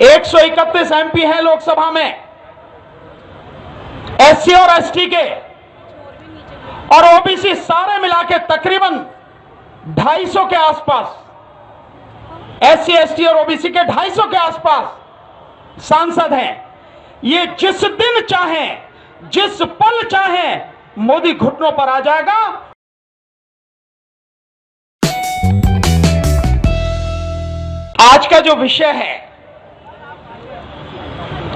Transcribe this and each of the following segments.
131 MP हैं लोकसभा में SC और एसटी के, और ओबीसी सारे मिला के तकरीबन 250 के आसपास, एससी एसटी और ओबीसी के 250 के आसपास सांसद हैं। ये जिस दिन चाहें, जिस पल चाहें, मोदी घुटनों पर आ जाएगा। आज का जो विषय है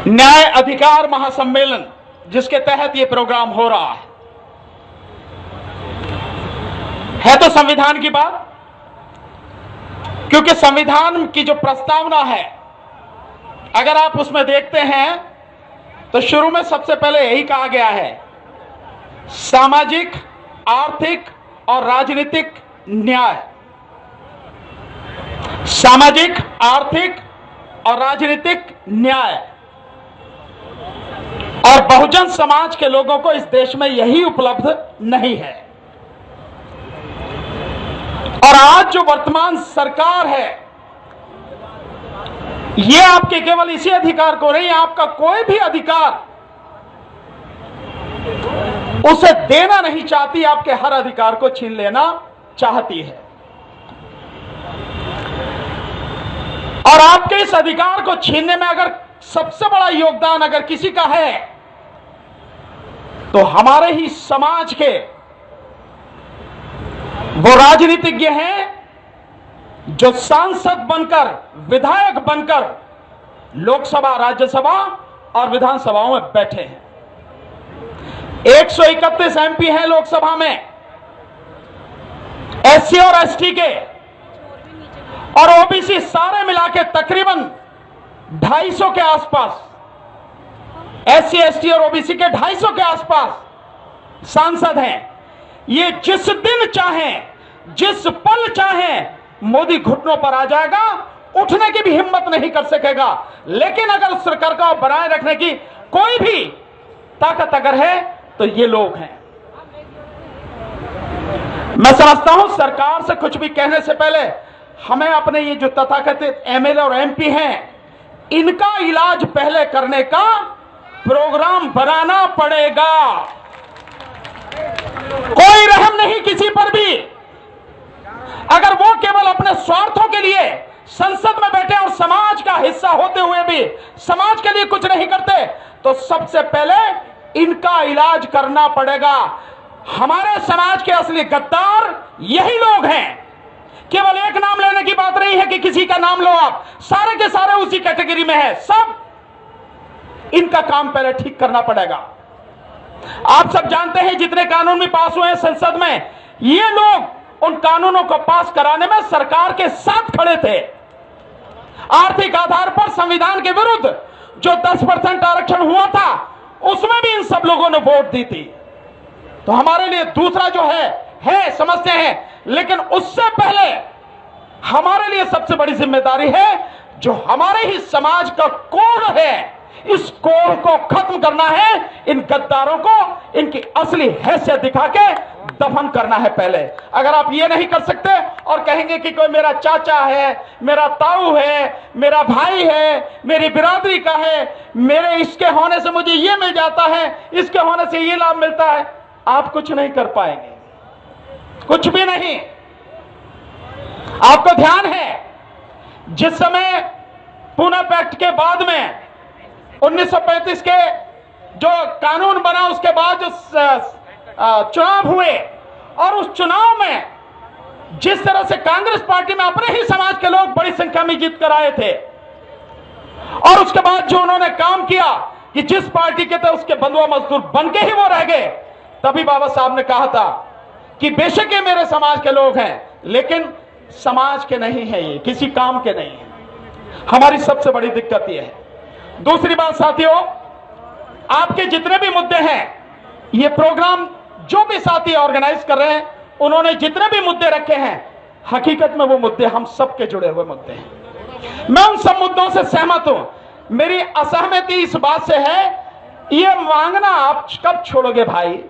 न्याय अधिकार महासम्मेलन, जिसके तहत यह प्रोग्राम हो रहा है तो संविधान की बात, क्योंकि संविधान की जो प्रस्तावना है अगर आप उसमें देखते हैं तो शुरू में सबसे पहले यही कहा गया है, सामाजिक, आर्थिक और राजनीतिक न्याय। सामाजिक, आर्थिक और राजनीतिक न्याय, और बहुजन समाज के लोगों को इस देश में यही उपलब्ध नहीं है। और आज जो वर्तमान सरकार है, यह आपके केवल इसी अधिकार को नहीं, आपका कोई भी अधिकार उसे देना नहीं चाहती, आपके हर अधिकार को छीन लेना चाहती है। और आपके इस अधिकार को छीनने में अगर सबसे बड़ा योगदान अगर किसी का है तो हमारे ही समाज के वो राजनीतिज्ञ हैं जो सांसद बनकर, विधायक बनकर लोकसभा, राज्यसभा और विधानसभाओं में बैठे हैं। 131 एमपी हैं लोकसभा में एससी और एसटी के, और ओबीसी सारे मिला के तकरीबन 250 के आसपास, एससी एसटी और ओबीसी के 250 के आसपास सांसद हैं। ये जिस दिन चाहें, जिस पल चाहें, मोदी घुटनों पर आ जाएगा, उठने की भी हिम्मत नहीं कर सकेगा। लेकिन अगर सरकार को बनाए रखने की कोई भी ताकत अगर है तो ये लोग हैं। मैं समझता हूं सरकार से कुछ भी कहने से पहले हमें अपने ये जो तथाकथित एमएलए और एमपी हैं, इनका इलाज पहले करने का प्रोग्राम बनाना पड़ेगा। कोई रहम नहीं किसी पर भी। अगर वो केवल अपने स्वार्थों के लिए संसद में बैठे और समाज का हिस्सा होते हुए भी समाज के लिए कुछ नहीं करते, तो सबसे पहले इनका इलाज करना पड़ेगा। हमारे समाज के असली गद्दार यही लोग हैं। केवल एक नाम लेने की बात नहीं है कि किसी का नाम लो, आप सारे के सारे उसी कैटेगरी में है। सब इनका काम पहले ठीक करना पड़ेगा। आप सब जानते हैं जितने कानून भी पास हुए हैं संसद में, ये लोग उन कानूनों को पास कराने में सरकार के साथ खड़े थे। आर्थिक आधार पर संविधान के विरुद्ध जो 10% आरक्षण हुआ था, उसमें भी इन सब लोगों ने वोट दी थी। तो हमारे लिए दूसरा जो है समझते हैं, लेकिन उससे पहले हमारे लिए सबसे बड़ी जिम्मेदारी है जो हमारे ही समाज का कोढ़ है, इस कोढ़ को खत्म करना है। इन गद्दारों को इनकी असली हैसियत दिखा के दफन करना है पहले। अगर आप ये नहीं कर सकते और कहेंगे कि कोई मेरा चाचा है, मेरा ताऊ है, मेरा भाई है, मेरी बिरादरी का है, मेरे इसके होने से मुझे ये मिल जाता है, इसके होने से ये लाभ मिलता है, आप कुछ नहीं कर पाएंगे, कुछ भी नहीं। आपको ध्यान है जिस समय पुणे पैक्ट के बाद में 1935 के जो कानून बना, उसके बाद जो चुनाव हुए, और उस चुनाव में जिस तरह से कांग्रेस पार्टी में अपने ही समाज के लोग बड़ी संख्या में जीत कर आए थे, और उसके बाद जो उन्होंने काम किया कि जिस पार्टी के थे उसके बंधुआ मजदूर बन के ही वो रह गए, तभी बाबा साहब ने कहा था कि बेशक ये मेरे समाज के लोग हैं, लेकिन समाज के नहीं है, ये किसी काम के नहीं है। हमारी सबसे बड़ी दिक्कत ये है। दूसरी बात साथियों, आपके जितने भी मुद्दे हैं, ये प्रोग्राम जो भी साथी ऑर्गेनाइज कर रहे हैं, उन्होंने जितने भी मुद्दे रखे हैं, हकीकत में वो मुद्दे हम सबके जुड़े हुए मुद्दे हैं। मैं उन सब मुद्दों से सहमत हूं। मेरी असहमति इस बात से है, ये मांगना आप कब छोड़ोगे भाई?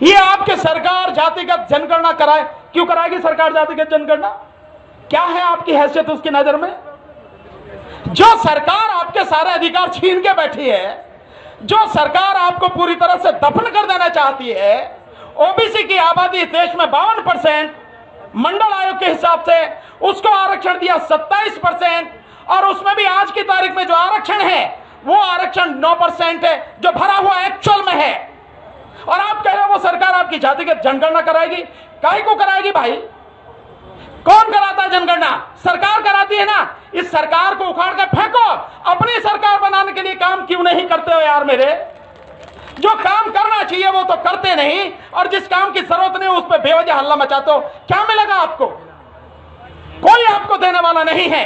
ये आपके सरकार जातिगत जनगणना कराए, क्यों कराएगी सरकार जातिगत जनगणना? क्या है आपकी हैसियत उसकी नजर में? जो सरकार आपके सारे अधिकार छीन के बैठी है, जो सरकार आपको पूरी तरह से दफन कर देना चाहती है, ओबीसी की आबादी इस देश में 52%, मंडल आयोग के हिसाब से उसको आरक्षण दिया 27%, और उसमें भी आज की तारीख में जो आरक्षण है वो आरक्षण 9% है जो भरा हुआ एक्चुअल में है। और आप कह रहे हो वो सरकार आपकी जातिगत जनगणना कराएगी? काहे को कराएगी भाई? कौन कराता है जनगणना? सरकार कराती है ना। इस सरकार को उखाड़ कर फेंको, अपनी सरकार बनाने के लिए काम क्यों नहीं करते हो यार मेरे? जो काम करना चाहिए वो तो करते नहीं, और जिस काम की जरूरत नहीं उस पर बेवजह हल्ला मचाते हो। क्या मिलेगा आपको? कोई आपको देने वाला नहीं है।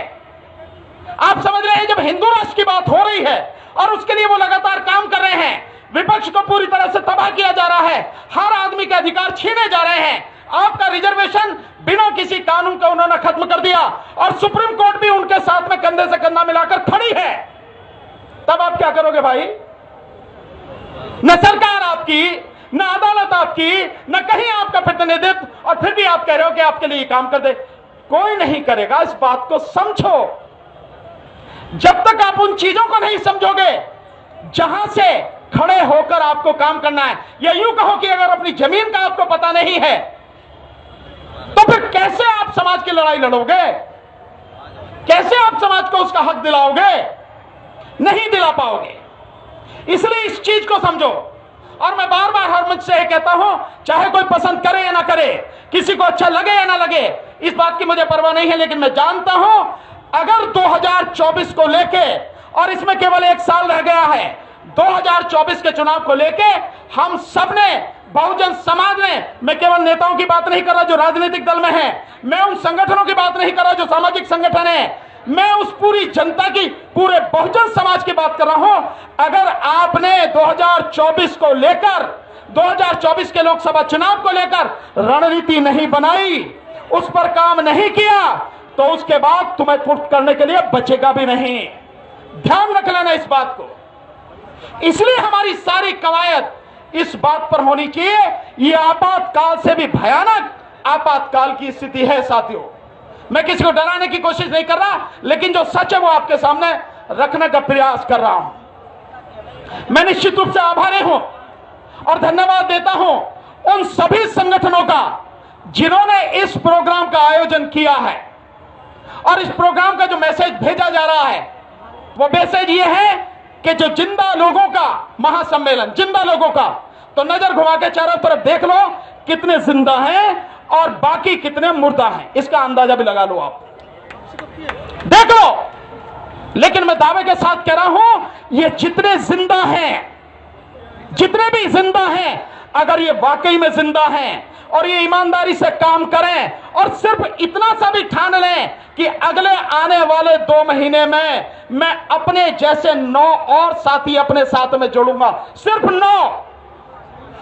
आप समझ रहे हैं, जब हिंदू राष्ट्र की बात हो रही है और उसके लिए वो लगातार काम कर रहे हैं, विपक्ष को पूरी तरह से तबाह किया जा रहा है, हर आदमी के अधिकार छीने जा रहे हैं, आपका रिजर्वेशन बिना किसी कानून का उन्होंने खत्म कर दिया, और सुप्रीम कोर्ट भी उनके साथ में कंधे से कंधा मिलाकर खड़ी है, तब आप क्या करोगे भाई? न सरकार आपकी, न अदालत आपकी, न कहीं आपका प्रतिनिधित्व, और फिर भी आप कह रहे हो कि आपके लिए काम कर दे। कोई नहीं करेगा। इस बात को समझो। जब तक आप उन चीजों को नहीं समझोगे जहां से खड़े होकर आपको काम करना है, या यूं कहो कि अगर अपनी जमीन का आपको पता नहीं है तो फिर कैसे आप समाज की लड़ाई लड़ोगे? कैसे आप समाज को उसका हक दिलाओगे? नहीं दिला पाओगे। इसलिए इस चीज को समझो। और मैं बार बार हर मंच से कहता हूं, चाहे कोई पसंद करे या ना करे, किसी को अच्छा लगे या ना लगे, इस बात की मुझे परवाह नहीं है, लेकिन मैं जानता हूं अगर 2024 को लेके, और इसमें केवल 1 साल रह गया है, 2024 के चुनाव को लेके हम सबने, बहुजन समाज ने, मैं केवल नेताओं की बात नहीं कर रहा जो राजनीतिक दल में है, मैं उन संगठनों की बात नहीं कर रहा जो सामाजिक संगठन है, मैं उस पूरी जनता की, पूरे बहुजन समाज की बात कर रहा हूं। अगर आपने 2024 को लेकर, 2024 के लोकसभा चुनाव को लेकर रणनीति नहीं बनाई, उस पर काम नहीं किया, तो उसके बाद तुम्हें कुछ करने के लिए बचेगा भी नहीं। ध्यान रख लेना इस बात को। इसलिए हमारी सारी कवायद इस बात पर होनी चाहिए, ये आपातकाल से भी भयानक आपातकाल की स्थिति है साथियों। मैं किसी को डराने की कोशिश नहीं कर रहा, लेकिन जो सच है वो आपके सामने रखने का प्रयास कर रहा हूं। मैं निश्चित रूप से आभारी हूं और धन्यवाद देता हूं उन सभी संगठनों का जिन्होंने इस प्रोग्राम का आयोजन किया है, और इस प्रोग्राम का जो मैसेज भेजा जा रहा है वो मैसेज ये है कि जो जिंदा लोगों का महासम्मेलन, जिंदा लोगों का, तो नजर घुमा के चारों तरफ देख लो कितने जिंदा हैं और बाकी कितने मुर्दा हैं, इसका अंदाजा भी लगा लो, आप देख लो। लेकिन मैं दावे के साथ कह रहा हूं, ये जितने जिंदा हैं, जितने भी जिंदा हैं, अगर ये वाकई में जिंदा हैं और ये ईमानदारी से काम करें और सिर्फ इतना सा भी ठान लें कि अगले आने वाले 2 महीने में मैं अपने जैसे 9 और साथी अपने साथ में जोड़ूंगा, सिर्फ 9,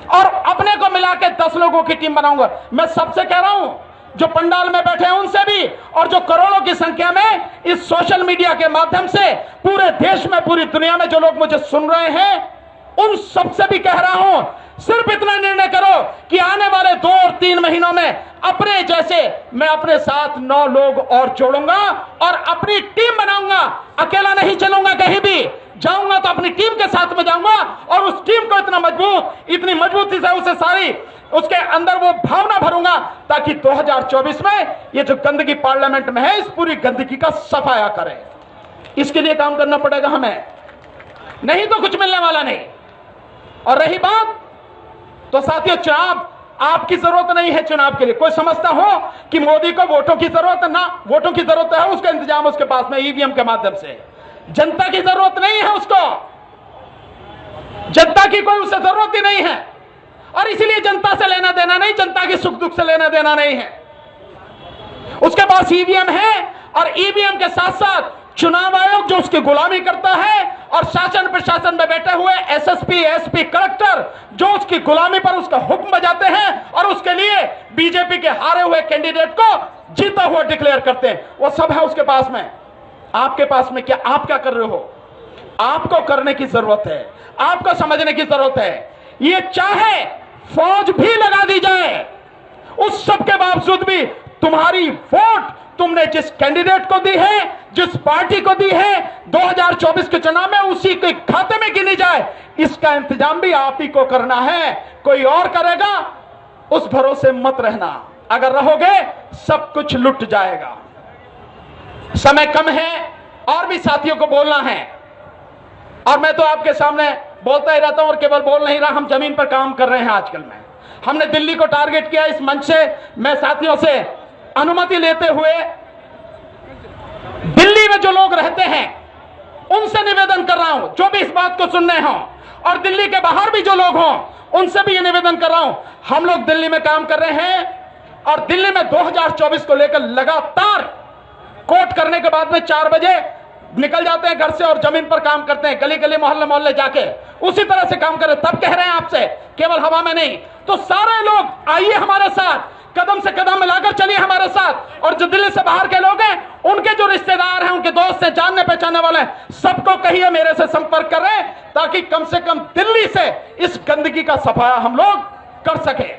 और अपने को मिला के 10 लोगों की टीम बनाऊंगा। मैं सबसे कह रहा हूं, जो पंडाल में बैठे हैं उनसे भी, और जो करोड़ों की संख्या में इस सोशल मीडिया के माध्यम से पूरे देश में, पूरी दुनिया में जो लोग मुझे सुन रहे हैं, उन सबसे भी कह रहा हूं, सिर्फ इतना निर्णय करो कि आने वाले 2 और 3 महीनों में अपने जैसे मैं अपने साथ 9 लोग और जोड़ूंगा और अपनी टीम बनाऊंगा। अकेला नहीं चलूंगा, कहीं भी जाऊंगा तो अपनी टीम के साथ में जाऊंगा, और उस टीम को इतना मजबूत, इतनी मजबूती से उसे सारी उसके अंदर वो भावना भरूंगा ताकि 2024 में ये जो गंदगी पार्लियामेंट में है, इस पूरी गंदगी का सफाया करें। इसके लिए काम करना पड़ेगा हमें, नहीं तो कुछ मिलने वाला नहीं। और रही बात, तो साथियों, चुनाव आपकी जरूरत नहीं है। चुनाव के लिए कोई समझता हो कि मोदी को वोटों की जरूरत है, ना, वोटों की जरूरत है, उसका इंतजाम उसके पास में ईवीएम के माध्यम से। जनता की जरूरत नहीं है उसको, जनता की कोई उसे जरूरत ही नहीं है, और इसीलिए जनता से लेना देना नहीं, जनता के सुख दुख से लेना देना नहीं है। उसके पास ईवीएम है, और ईवीएम के साथ साथ चुनाव आयोग जो उसकी गुलामी करता है, और शासन प्रशासन में बैठे हुए एसएसपी, एसपी, कलेक्टर जो उसकी गुलामी पर उसका हुक्म बजाते हैं और उसके लिए बीजेपी के हारे हुए कैंडिडेट को जीता हुआ डिक्लेयर करते हैं, वो सब है उसके पास में। आपके पास में क्या, आप क्या कर रहे हो? आपको करने की जरूरत है, आपको समझने की जरूरत है। ये चाहे फौज भी लगा दी जाए, उस सब के बावजूद भी तुम्हारी वोट तुमने जिस कैंडिडेट को दी है, जिस पार्टी को दी है, 2024 के चुनाव में उसी के खाते में गिनी जाए, इसका इंतजाम भी आप ही को करना है। कोई और करेगा उस भरोसे मत रहना, अगर रहोगे सब कुछ लुट जाएगा। समय कम है और भी साथियों को बोलना है, और मैं तो आपके सामने बोलता ही रहता हूं और केवल बोल नहीं रहा, हम जमीन पर काम कर रहे हैं। आजकल में हमने दिल्ली को टारगेट किया। इस मंच से मैं साथियों से अनुमति लेते हुए दिल्ली में जो लोग रहते हैं उनसे निवेदन कर रहा हूं, जो भी इस बात को सुन रहे हों, और दिल्ली के बाहर भी जो लोग हों उनसे भी ये निवेदन कर रहा हूं। हम लोग दिल्ली में काम कर रहे हैं और दिल्ली में 2024 को लेकर लगातार कोर्ट करने के बाद में 4 बजे निकल जाते हैं घर से और जमीन पर काम करते हैं, गली गली मोहल्ले मोहल्ले जाके उसी तरह से काम करें। तब कह रहे हैं आपसे, केवल हवा में नहीं। तो सारे लोग आइए हमारे साथ, कदम से कदम मिलाकर चलिए हमारे साथ। और जो दिल्ली से बाहर के लोग हैं, उनके जो रिश्तेदार हैं, उनके दोस्त हैं, जानने पहचानने वाले हैं, सबको कहिए मेरे से संपर्क करें, ताकि कम से कम दिल्ली से इस गंदगी का सफाया हम लोग कर सके।